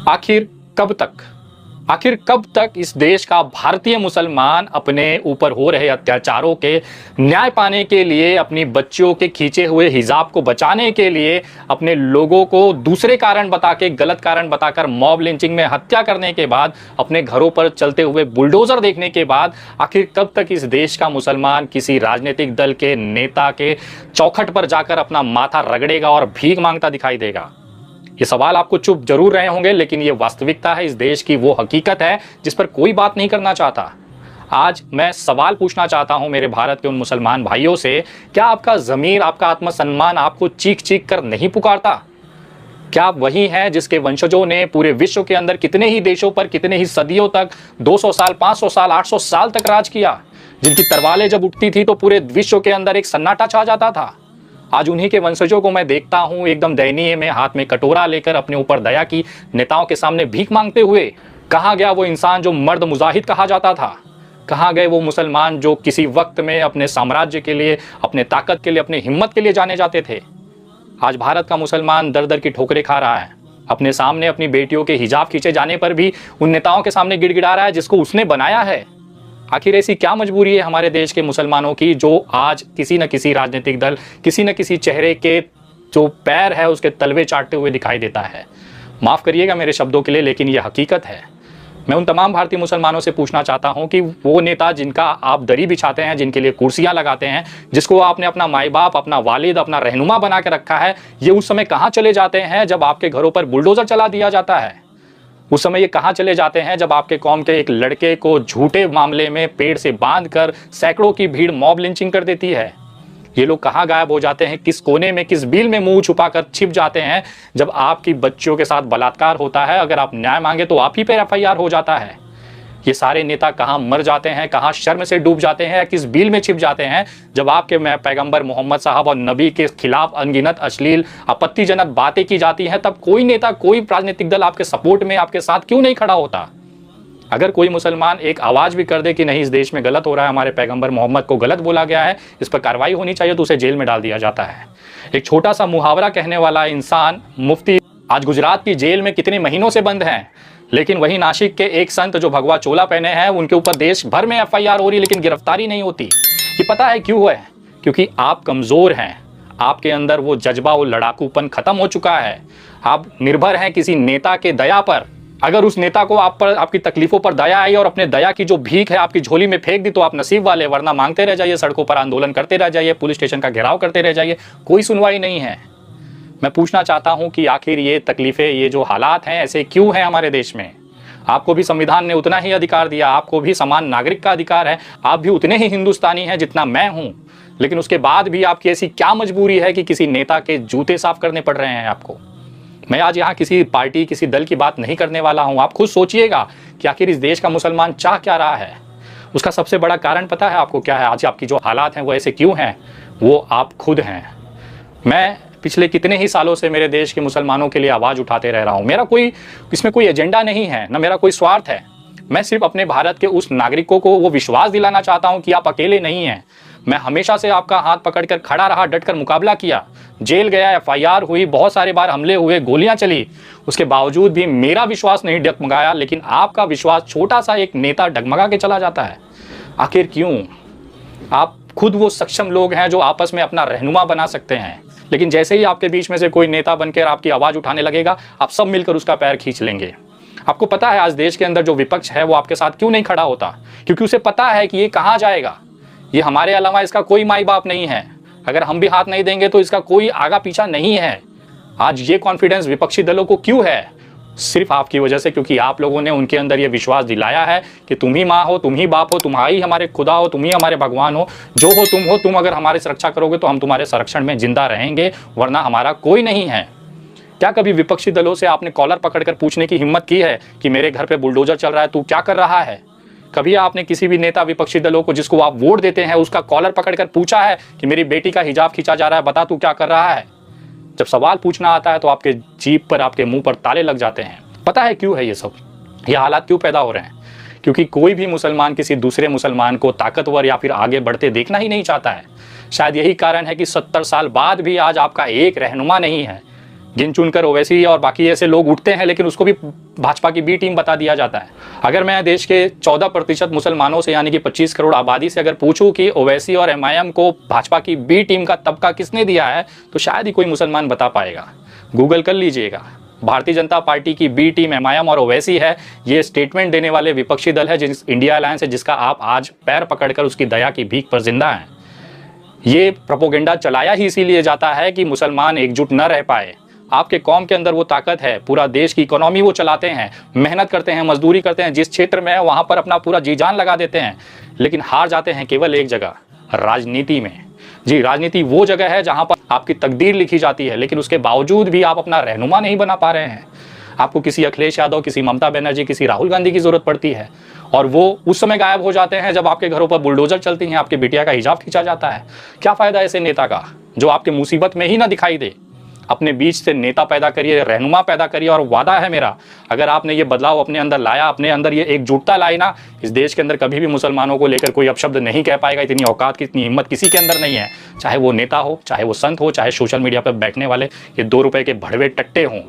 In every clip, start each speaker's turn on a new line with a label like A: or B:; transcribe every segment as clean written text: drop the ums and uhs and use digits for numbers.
A: आखिर कब तक आखिर कब तक इस देश का भारतीय मुसलमान अपने ऊपर हो रहे अत्याचारों के न्याय पाने के लिए, अपनी बच्चियों के खींचे हुए हिजाब को बचाने के लिए, अपने लोगों को दूसरे कारण बता के, गलत कारण बताकर मॉब लिंचिंग में हत्या करने के बाद, अपने घरों पर चलते हुए बुलडोजर देखने के बाद, आखिर कब तक इस देश का मुसलमान किसी राजनीतिक दल के नेता के चौखट पर जाकर अपना माथा रगड़ेगा और भीख मांगता दिखाई देगा? ये सवाल आपको चुप जरूर रहे होंगे, लेकिन ये वास्तविकता है, इस देश की वो हकीकत है जिस पर कोई बात नहीं करना चाहता। आज मैं सवाल पूछना चाहता हूं मेरे भारत के उन मुसलमान भाइयों से, क्या आपका ज़मीर, आपका आत्मसम्मान आपको चीख चीख कर नहीं पुकारता? क्या आप वही हैं जिसके वंशजों ने पूरे विश्व के अंदर कितने ही देशों पर, कितने ही सदियों तक, 200 साल, 500 साल, 800 साल तक राज किया, जिनकी तलवारें जब उठती थी तो पूरे विश्व के अंदर एक सन्नाटा छा जाता था? आज उन्हीं के वंशजों को मैं देखता हूं एकदम दयनीय में, हाथ में कटोरा लेकर अपने ऊपर दया की नेताओं के सामने भीख मांगते हुए। कहां गया वो इंसान जो मर्द मुजाहिद कहा जाता था? कहां गए वो मुसलमान जो किसी वक्त में अपने साम्राज्य के लिए, अपने ताकत के लिए, अपने हिम्मत के लिए जाने जाते थे? आज भारत का मुसलमान दर दर की ठोकरें खा रहा है। अपने सामने अपनी बेटियों के हिजाब खींचे जाने पर भी उन नेताओं के सामने गिड़गिड़ा रहा है जिसको उसने बनाया है। आखिर ऐसी क्या मजबूरी है हमारे देश के मुसलमानों की जो आज किसी न किसी राजनीतिक दल, किसी न किसी चेहरे के जो पैर है उसके तलवे चाटते हुए दिखाई देता है? माफ़ करिएगा मेरे शब्दों के लिए, लेकिन यह हकीकत है। मैं उन तमाम भारतीय मुसलमानों से पूछना चाहता हूं कि वो नेता जिनका आप दरी बिछाते हैं, जिनके लिए कुर्सियां लगाते हैं, जिसको आपने अपना माई बाप, अपना वालिद, अपना रहनुमा बना के रखा है, ये उस समय कहाँ चले जाते हैं जब आपके घरों पर बुलडोजर चला दिया जाता है? उस समय ये कहाँ चले जाते हैं जब आपके कौम के एक लड़के को झूठे मामले में पेड़ से बांधकर सैकड़ों की भीड़ मॉब लिंचिंग कर देती है? ये लोग कहाँ गायब हो जाते हैं, किस कोने में, किस बिल में मुंह छुपाकर छिप जाते हैं जब आपकी बच्चियों के साथ बलात्कार होता है? अगर आप न्याय मांगे तो आप ही पे एफआईआर हो जाता है। ये सारे नेता कहाँ मर जाते हैं, कहाँ शर्म से डूब जाते हैं, या किस बिल में छिप जाते हैं जब आपके पैगंबर मोहम्मद साहब और नबी के खिलाफ अनगिनत अश्लील आपत्तिजनक बातें की जाती हैं? तब कोई नेता, कोई राजनीतिक दल आपके सपोर्ट में, आपके साथ क्यों नहीं खड़ा होता? अगर कोई मुसलमान एक आवाज़ भी कर दे कि नहीं इस देश में गलत हो रहा है, हमारे पैगंबर मोहम्मद को गलत बोला गया है, इस पर कार्रवाई होनी चाहिए, तो उसे जेल में डाल दिया जाता है। एक छोटा सा मुहावरा कहने वाला इंसान मुफ्ती आज गुजरात की जेल में कितने महीनों से बंद हैं, लेकिन वही नासिक के एक संत जो भगवा चोला पहने हैं उनके ऊपर देश भर में एफआईआर हो रही, लेकिन गिरफ्तारी नहीं होती। ये पता है क्यों है? क्योंकि आप कमज़ोर हैं, आपके अंदर वो जज्बा, वो लड़ाकूपन खत्म हो चुका है। आप निर्भर हैं किसी नेता के दया पर। अगर उस नेता को आप पर, आपकी तकलीफों पर दया आई और अपने दया की जो भीख है आपकी झोली में फेंक दी तो आप नसीब वाले, वरना मांगते रह जाइए, सड़कों पर आंदोलन करते रह जाइए, पुलिस स्टेशन का घेराव करते रह जाइए, कोई सुनवाई नहीं है। मैं पूछना चाहता हूं कि आखिर ये तकलीफें, ये जो हालात हैं, ऐसे क्यों हैं हमारे देश में? आपको भी संविधान ने उतना ही अधिकार दिया, आपको भी समान नागरिक का अधिकार है, आप भी उतने ही हिंदुस्तानी हैं जितना मैं हूं, लेकिन उसके बाद भी आपकी ऐसी क्या मजबूरी है कि किसी नेता के जूते साफ करने पड़ रहे हैं आपको? मैं आज यहाँ किसी पार्टी, किसी दल की बात नहीं करने वाला हूँ। आप खुद सोचिएगा कि आखिर इस देश का मुसलमान चाह क्या रहा है। उसका सबसे बड़ा कारण पता है आपको क्या है? आज आपकी जो हालात हैं वो ऐसे क्यों हैं? वो आप खुद हैं। मैं पिछले कितने ही सालों से मेरे देश के मुसलमानों के लिए आवाज़ उठाते रह रहा हूँ। मेरा कोई इसमें कोई एजेंडा नहीं है, ना मेरा कोई स्वार्थ है। मैं सिर्फ अपने भारत के उस नागरिकों को वो विश्वास दिलाना चाहता हूँ कि आप अकेले नहीं हैं। मैं हमेशा से आपका हाथ पकड़कर खड़ा रहा, डटकर मुकाबला किया, जेल गया, एफआईआर हुई, बहुत सारे बार हमले हुए, गोलियां चली, उसके बावजूद भी मेरा विश्वास नहीं डगमगाया, लेकिन आपका विश्वास छोटा सा एक नेता डगमगा के चला जाता है। आखिर क्यों? आप खुद वो सक्षम लोग हैं जो आपस में अपना रहनुमा बना सकते हैं, लेकिन जैसे ही आपके बीच में से कोई नेता बनकर आपकी आवाज़ उठाने लगेगा, आप सब मिलकर उसका पैर खींच लेंगे। आपको पता है आज देश के अंदर जो विपक्ष है वो आपके साथ क्यों नहीं खड़ा होता? क्योंकि उसे पता है कि ये कहाँ जाएगा। ये हमारे अलावा इसका कोई माई बाप नहीं है। अगर हम भी हाथ नहीं देंगे तो इसका कोई आगा पीछा नहीं है। आज ये कॉन्फिडेंस विपक्षी दलों को क्यों है? सिर्फ आपकी वजह से, क्योंकि आप लोगों ने उनके अंदर ये विश्वास दिलाया है कि तुम ही माँ हो, तुम ही बाप हो, तुम्हारी हमारे खुदा हो, तुम ही हमारे भगवान हो, जो हो, तुम अगर हमारी सुरक्षा करोगे तो हम तुम्हारे संरक्षण में जिंदा रहेंगे, वरना हमारा कोई नहीं है। क्या कभी विपक्षी दलों से आपने कॉलर पकड़कर पूछने की हिम्मत की है कि मेरे घर पे बुलडोजर चल रहा है, तू क्या कर रहा है? कभी आपने किसी भी नेता, विपक्षी दलों को जिसको आप वोट देते हैं उसका कॉलर पकड़कर पूछा है कि मेरी बेटी का हिजाब खींचा जा रहा है, बता तू क्या कर रहा है? जब सवाल पूछना आता है तो आपके जीभ पर, आपके मुंह पर ताले लग जाते हैं। पता है क्यों है ये सब? ये हालात क्यों पैदा हो रहे हैं? क्योंकि कोई भी मुसलमान किसी दूसरे मुसलमान को ताकतवर या फिर आगे बढ़ते देखना ही नहीं चाहता है। शायद यही कारण है कि 70 साल बाद भी आज आपका एक रहनुमा नहीं है गिन चुनकर ओवैसी और बाकी ऐसे लोग उठते हैं, लेकिन उसको भी भाजपा की बी टीम बता दिया जाता है। अगर मैं देश के 14% मुसलमानों से यानी कि 25 करोड़ आबादी से अगर पूछूं कि ओवैसी और एमआईएम को भाजपा की बी टीम का तबका किसने दिया है, तो शायद ही कोई मुसलमान बता पाएगा। गूगल कर लीजिएगा। भारतीय जनता पार्टी की बी टीम एमआईएम और ओवैसी है। ये स्टेटमेंट देने वाले विपक्षी दल है जिस इंडिया अलायंस है, जिसका आप आज पैर पकड़कर उसकी दया की भीख पर जिंदा हैं। ये प्रोपोगेंडा चलाया ही इसीलिए जाता है कि मुसलमान एकजुट न रह पाए। आपके कौम के अंदर वो ताकत है, पूरा देश की इकोनॉमी वो चलाते हैं, मेहनत करते हैं, मजदूरी करते हैं, जिस क्षेत्र में है वहाँ पर अपना पूरा जी जान लगा देते हैं, लेकिन हार जाते हैं केवल एक जगह, राजनीति में। जी, राजनीति वो जगह है जहाँ पर आपकी तकदीर लिखी जाती है, लेकिन उसके बावजूद भी आप अपना रहनुमा नहीं बना पा रहे हैं। आपको किसी अखिलेश यादव, किसी ममता बनर्जी, किसी राहुल गांधी की जरूरत पड़ती है, और वो उस समय गायब हो जाते हैं जब आपके घरों पर बुलडोजर चलती हैं, आपके बिटिया का हिजाब खींचा जाता है। क्या फ़ायदा ऐसे नेता का जो आपके मुसीबत में ही ना दिखाई दे। अपने बीच से नेता पैदा करिए, रहनुमा पैदा करिए, और वादा है मेरा, अगर आपने ये बदलाव अपने अंदर लाया, अपने अंदर ये एकजुटता लाई ना, इस देश के अंदर कभी भी मुसलमानों को लेकर कोई अपशब्द नहीं कह पाएगा। इतनी औकात की, इतनी हिम्मत किसी के अंदर नहीं है, चाहे वो नेता हो, चाहे वो संत हो, चाहे सोशल मीडिया पर बैठने वाले ये 2 रुपए के भड़वे टट्टे हों।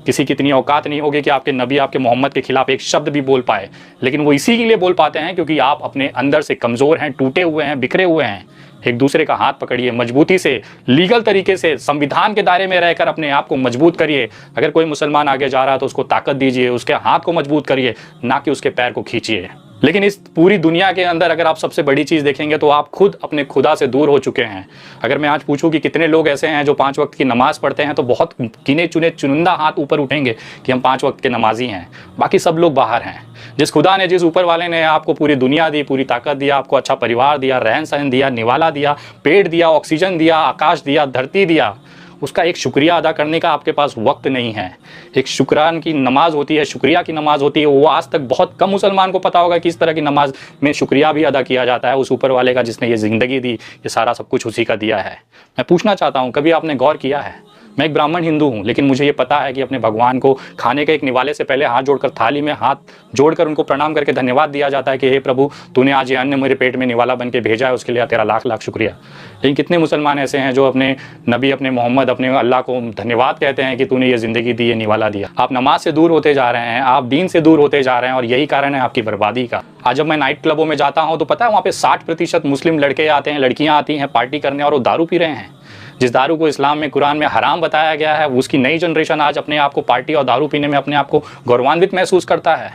A: किसी की इतनी औकात नहीं होगी कि आपके नबी, आपके मोहम्मद के खिलाफ एक शब्द भी बोल पाए। लेकिन वो इसी के लिए बोल पाते हैं क्योंकि आप अपने अंदर से कमज़ोर हैं, टूटे हुए हैं, बिखरे हुए हैं। एक दूसरे का हाथ पकड़िए, मजबूती से, लीगल तरीके से, संविधान के दायरे में रहकर अपने आप को मजबूत करिए। अगर कोई मुसलमान आगे जा रहा है तो उसको ताकत दीजिए, उसके हाथ को मजबूत करिए, ना कि उसके पैर को खींचिए। लेकिन इस पूरी दुनिया के अंदर अगर आप सबसे बड़ी चीज़ देखेंगे तो आप खुद अपने खुदा से दूर हो चुके हैं। अगर मैं आज पूछूं कि कितने लोग ऐसे हैं जो 5 वक्त की नमाज पढ़ते हैं, तो बहुत गिने चुने चुनिंदा हाथ ऊपर उठेंगे कि हम 5 वक्त के नमाजी हैं, बाकी सब लोग बाहर हैं। जिस खुदा ने, जिस ऊपर वाले ने आपको पूरी दुनिया दी, पूरी ताकत दिया, आपको अच्छा परिवार दिया, रहन सहन दिया, निवाला दिया, पेड़ दिया, ऑक्सीजन दिया, आकाश दिया, धरती दिया, उसका एक शुक्रिया अदा करने का आपके पास वक्त नहीं है। एक शुक्रान की नमाज होती है, शुक्रिया की नमाज होती है, वो आज तक बहुत कम मुसलमान को पता होगा कि इस तरह की नमाज में शुक्रिया भी अदा किया जाता है उस ऊपर वाले का जिसने ये ज़िंदगी दी, ये सारा सब कुछ उसी का दिया है। मैं पूछना चाहता हूँ, कभी आपने गौर किया है? मैं एक ब्राह्मण हिंदू हूँ, लेकिन मुझे ये पता है कि अपने भगवान को खाने के एक निवाले से पहले हाथ जोड़कर, थाली में हाथ जोड़कर उनको प्रणाम करके धन्यवाद दिया जाता है कि हे प्रभु, तूने आज ये अन्न मेरे पेट में निवाला बन के भेजा है, उसके लिए तेरा लाख लाख शुक्रिया। लेकिन कितने मुसलमान ऐसे हैं जो अपने नबी, अपने मोहम्मद, अपने अल्लाह को धन्यवाद कहते हैं कि तूने ये ज़िंदगी दी, ये निवाला दिया। आप नमाज से दूर होते जा रहे हैं, आप दीन से दूर होते जा रहे हैं, और यही कारण है आपकी बर्बादी का। आज जब मैं नाइट क्लबों में जाता हूँ तो पता है वहाँ पे 60% मुस्लिम लड़के आते हैं, लड़कियाँ आती हैं पार्टी करने, और वो दारू पी रहे हैं। जिस दारू को इस्लाम में, कुरान में हराम बताया गया है, उसकी नई जनरेशन आज अपने आप को पार्टी और दारू पीने में अपने आप को गौरवान्वित महसूस करता है।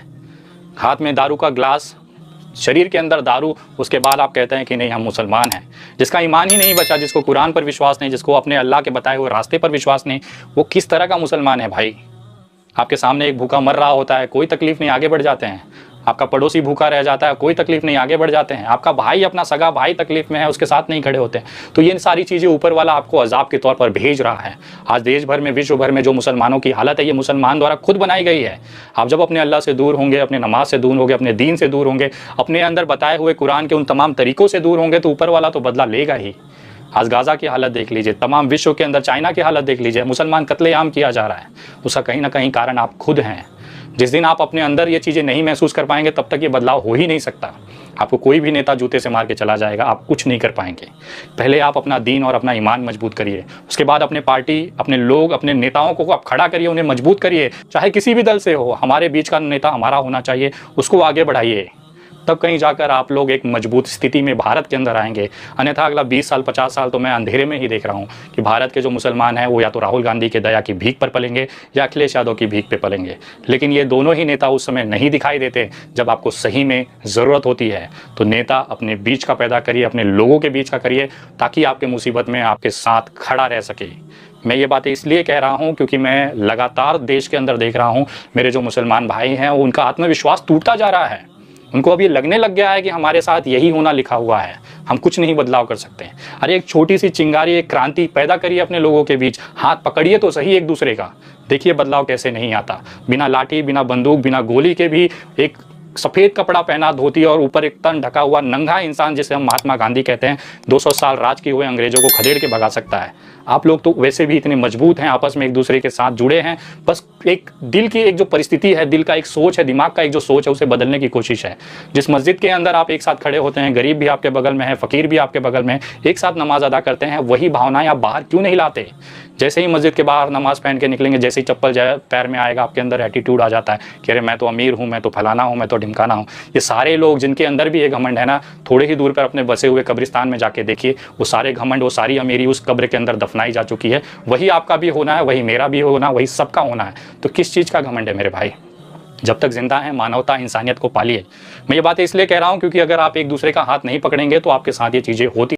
A: हाथ में दारू का ग्लास, शरीर के अंदर दारू, उसके बाद आप कहते हैं कि नहीं हम मुसलमान हैं। जिसका ईमान ही नहीं बचा, जिसको कुरान पर विश्वास नहीं, जिसको अपने अल्लाह के बताए हुए रास्ते पर विश्वास नहीं, वो किस तरह का मुसलमान है भाई? आपके सामने एक भूखा मर रहा होता है, कोई तकलीफ नहीं, आगे बढ़ जाते हैं। आपका पड़ोसी भूखा रह जाता है, कोई तकलीफ नहीं, आगे बढ़ जाते हैं। आपका भाई, अपना सगा भाई तकलीफ में है, उसके साथ नहीं खड़े होते। तो ये सारी चीज़ें ऊपर वाला आपको अजाब के तौर पर भेज रहा है। आज देश भर में, विश्व भर में जो मुसलमानों की हालत है, ये मुसलमान द्वारा खुद बनाई गई है। आप जब अपने अल्लाह से दूर होंगे, अपने नमाज से दूर होंगे, अपने दीन से दूर होंगे, अपने अंदर बताए हुए कुरान के उन तमाम तरीक़ों से दूर होंगे, तो ऊपर वाला तो बदला लेगा ही। आज गाज़ा की हालत देख लीजिए, तमाम विश्व के अंदर चाइना की हालत देख लीजिए, मुसलमान कत्लेआम किया जा रहा है। उसका कहीं ना कहीं कारण आप खुद हैं। जिस दिन आप अपने अंदर ये चीज़ें नहीं महसूस कर पाएंगे, तब तक ये बदलाव हो ही नहीं सकता। आपको कोई भी नेता जूते से मार के चला जाएगा, आप कुछ नहीं कर पाएंगे। पहले आप अपना दीन और अपना ईमान मजबूत करिए, उसके बाद अपने पार्टी, अपने लोग, अपने नेताओं को आप खड़ा करिए, उन्हें मजबूत करिए, चाहे किसी भी दल से हो। हमारे बीच का नेता हमारा होना चाहिए, उसको आगे बढ़ाइए, तब कहीं जाकर आप लोग एक मजबूत स्थिति में भारत के अंदर आएंगे। अन्यथा अगला 20 साल 50 साल तो मैं अंधेरे में ही देख रहा हूँ कि भारत के जो मुसलमान हैं वो या तो राहुल गांधी के दया की भीख पर पलेंगे या अखिलेश यादव की भीख पे पलेंगे। लेकिन ये दोनों ही नेता उस समय नहीं दिखाई देते जब आपको सही में ज़रूरत होती है। तो नेता अपने बीच का पैदा करिए, अपने लोगों के बीच का करिए, ताकि आपके मुसीबत में आपके साथ खड़ा रह सके। मैं ये बातें इसलिए कह रहा हूँ क्योंकि मैं लगातार देश के अंदर देख रहा हूँ मेरे जो मुसलमान भाई हैं उनका आत्मविश्वास टूटता जा रहा है। उनको अब ये लगने लग गया है कि हमारे साथ यही होना लिखा हुआ है, हम कुछ नहीं बदलाव कर सकते। अरे एक छोटी सी चिंगारी, एक क्रांति पैदा करिए अपने लोगों के बीच, हाथ पकड़िए तो सही एक दूसरे का। देखिए बदलाव कैसे नहीं आता। बिना लाठी, बिना बंदूक, बिना गोली के भी एक सफ़ेद कपड़ा पहना, धोती और ऊपर एक तन ढका हुआ नंगा इंसान, जिसे हम महात्मा गांधी कहते हैं, 200 साल राज किए हुए अंग्रेजों को खदेड़ के भगा सकता है। आप लोग तो वैसे भी इतने मजबूत हैं, आपस में एक दूसरे के साथ जुड़े हैं, बस एक दिल की एक जो परिस्थिति है, दिल का एक सोच है, दिमाग का एक जो सोच है, उसे बदलने की कोशिश है। जिस मस्जिद के अंदर आप एक साथ खड़े होते हैं, गरीब भी आपके बगल में है, फ़कीर भी आपके बगल में है, एक साथ नमाज अदा करते हैं, वही भावनाएं आप बाहर क्यों नहीं लाते? जैसे ही मस्जिद के बाहर नमाज पहन के निकलेंगे, जैसे ही चप्पल पैर में आएगा, आपके अंदर एटीट्यूड आ जाता है कि अरे मैं तो अमीर हूँ, मैं तो फलाना हूँ, मैं तो ढिमकाना हूँ। ये सारे लोग जिनके अंदर भी एक घमंड है ना, थोड़े ही दूर पर अपने बसे हुए कब्रिस्तान में जाके देखिए, वो सारे घमंड, वो सारी अमीरी उस कब्र के अंदर दफनाई जा चुकी है। वही आपका भी होना है, वही मेरा भी होना, वही सबका होना है। तो किस चीज़ का घमंड है मेरे भाई? जब तक जिंदा है, मानवता, इंसानियत को पालिए। मैं ये बातें इसलिए कह रहा हूँ क्योंकि अगर आप एक दूसरे का हाथ नहीं पकड़ेंगे तो आपके साथ ये चीज़ें होती